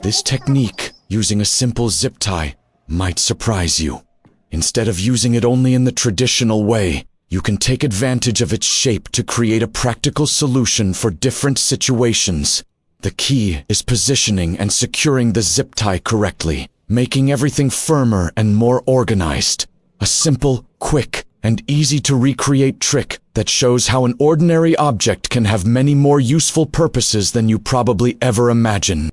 This technique, using a simple zip tie, might surprise you. Instead of using it only in the traditional way, you can take advantage of its shape to create a practical solution for different situations. The key is positioning and securing the zip tie correctly, making everything firmer and more organized. A simple, quick, and easy to recreate trick that shows how an ordinary object can have many more useful purposes than you probably ever imagine.